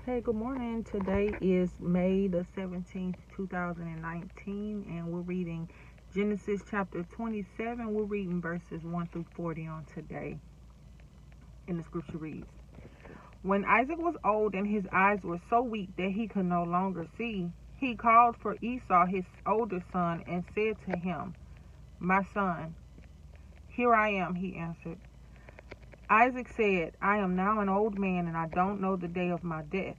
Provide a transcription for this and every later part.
Hey, good morning. Today is May the 17th, 2019, and we're reading Genesis chapter 27. We're reading verses 1 through 40 on today. And the scripture reads, When Isaac was old and his eyes were so weak that he could no longer see, he called for Esau, his older son, and said to him, My son. Here I am, he answered. Isaac said, I am now an old man, and I don't know the day of my death.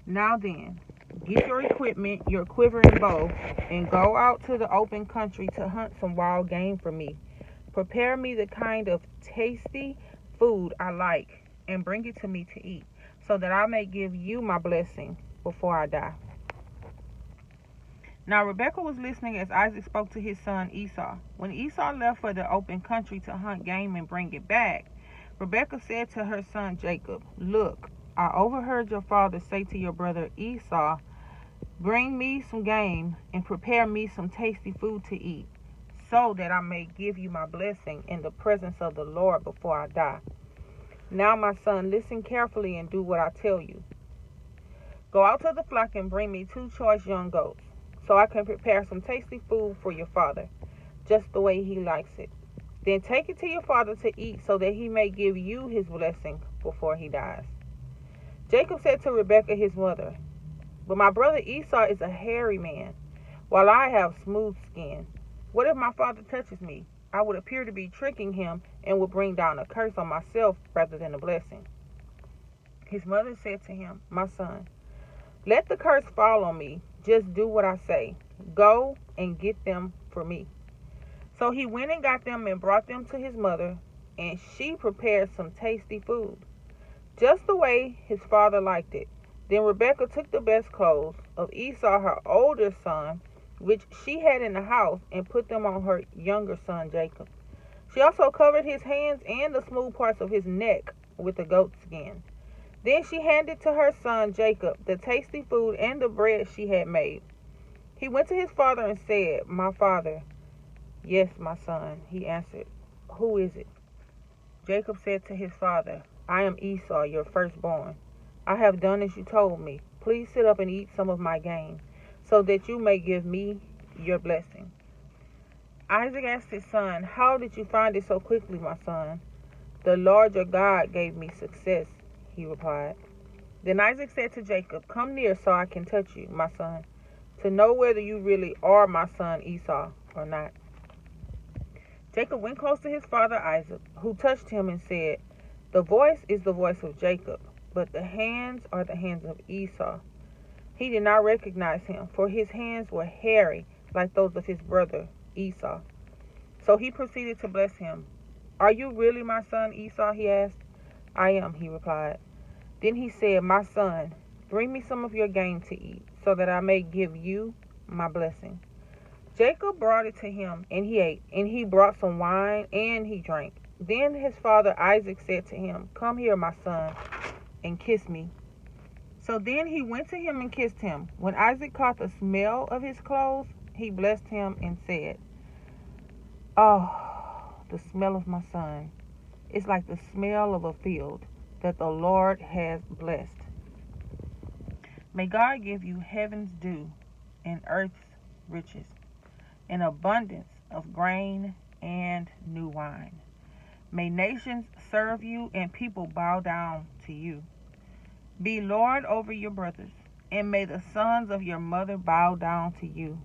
Now then, get your equipment, your quiver and bow, and go out to the open country to hunt some wild game for me. Prepare me the kind of tasty food I like, and bring it to me to eat, so that I may give you my blessing before I die. Now Rebekah was listening as Isaac spoke to his son Esau. When Esau left for the open country to hunt game and bring it back, Rebekah said to her son Jacob, Look, I overheard your father say to your brother Esau, Bring me some game and prepare me some tasty food to eat, so that I may give you my blessing in the presence of the Lord before I die. Now, my son, listen carefully and do what I tell you. Go out to the flock and bring me 2 choice young goats, so I can prepare some tasty food for your father, just the way he likes it. Then take it to your father to eat, so that he may give you his blessing before he dies. Jacob said to Rebekah his mother, But my brother Esau is a hairy man, while I have smooth skin. What if my father touches me? I would appear to be tricking him and would bring down a curse on myself rather than a blessing. His mother said to him, My son, let the curse fall on me. Just do what I say. Go and get them for me. So he went and got them and brought them to his mother, and she prepared some tasty food, just the way his father liked it. Then Rebekah took the best clothes of Esau, her older son, which she had in the house, and put them on her younger son Jacob. She also covered his hands and the smooth parts of his neck with the goat skin. Then she handed to her son Jacob the tasty food and the bread she had made. He went to his father and said, My father. Yes, my son, he answered. Who is it? Jacob said to his father, I am Esau, your firstborn. I have done as you told me. Please sit up and eat some of my game, so that you may give me your blessing. Isaac asked his son, How did you find it so quickly, my son? The Lord your God gave me success, he replied. Then Isaac said to Jacob, Come near so I can touch you, my son, to know whether you really are my son Esau or not. Jacob went close to his father Isaac, who touched him and said, The voice is the voice of Jacob, but the hands are the hands of Esau. He did not recognize him, for his hands were hairy like those of his brother Esau. So he proceeded to bless him. Are you really my son Esau? He asked. I am, he replied. Then he said, My son, bring me some of your game to eat, so that I may give you my blessing. Jacob brought it to him, and he ate, and he brought some wine, and he drank. Then his father Isaac said to him, Come here, my son, and kiss me. So then he went to him and kissed him. When Isaac caught the smell of his clothes, he blessed him and said, Oh, the smell of my son. It's like the smell of a field that the Lord has blessed. May God give you heaven's dew and earth's riches, an abundance of grain and new wine. May nations serve you and people bow down to you. Be Lord over your brothers, and may the sons of your mother bow down to you.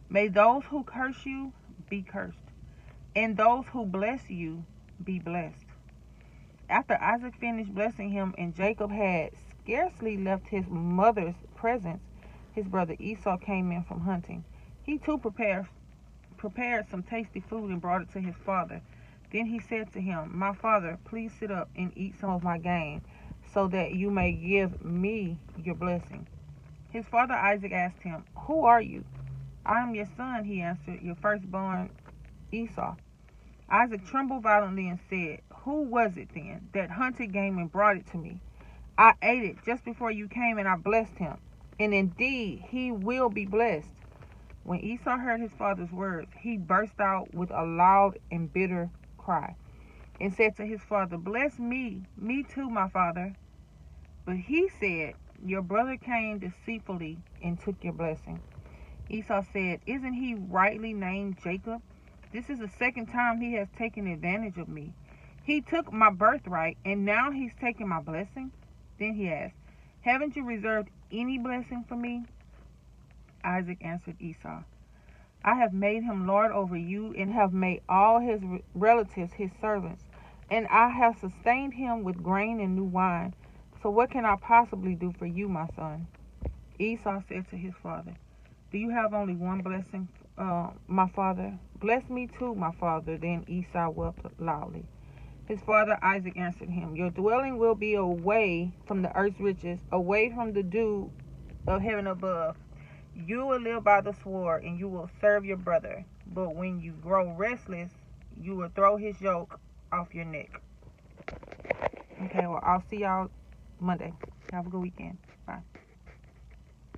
May those who curse you be cursed, and those who bless you be blessed. After Isaac finished blessing him and Jacob had scarcely left his mother's presence, his brother Esau came in from hunting. He too prepared some tasty food and brought it to his father. Then he said to him, My father, please sit up and eat some of my game, so that you may give me your blessing. His father Isaac asked him, Who are you? I am your son, he answered, your firstborn Esau. Isaac trembled violently and said, Who was it then that hunted game and brought it to me? I ate it just before you came, and I blessed him. And indeed, he will be blessed. When Esau heard his father's words, he burst out with a loud and bitter cry, and said to his father, Bless me too, my father. But he said, your brother came deceitfully and took your blessing. Esau said, isn't he rightly named Jacob? This is the second time he has taken advantage of me. He took my birthright, and now he's taking my blessing. Then he asked, haven't you reserved any blessing for me? Isaac answered Esau, I have made him lord over you, and have made all his relatives his servants, and I have sustained him with grain and new wine. So what can I possibly do for you, my son? Esau said to his father, do you have only one blessing, my father? Bless me too, my father. Then Esau wept loudly. His father Isaac answered him, your dwelling will be away from the earth's riches, away from the dew of heaven above. You will live by the sword, and you will serve your brother. But when you grow restless, you will throw his yoke off your neck. Okay, well, I'll see y'all Monday. Have a good weekend. Bye.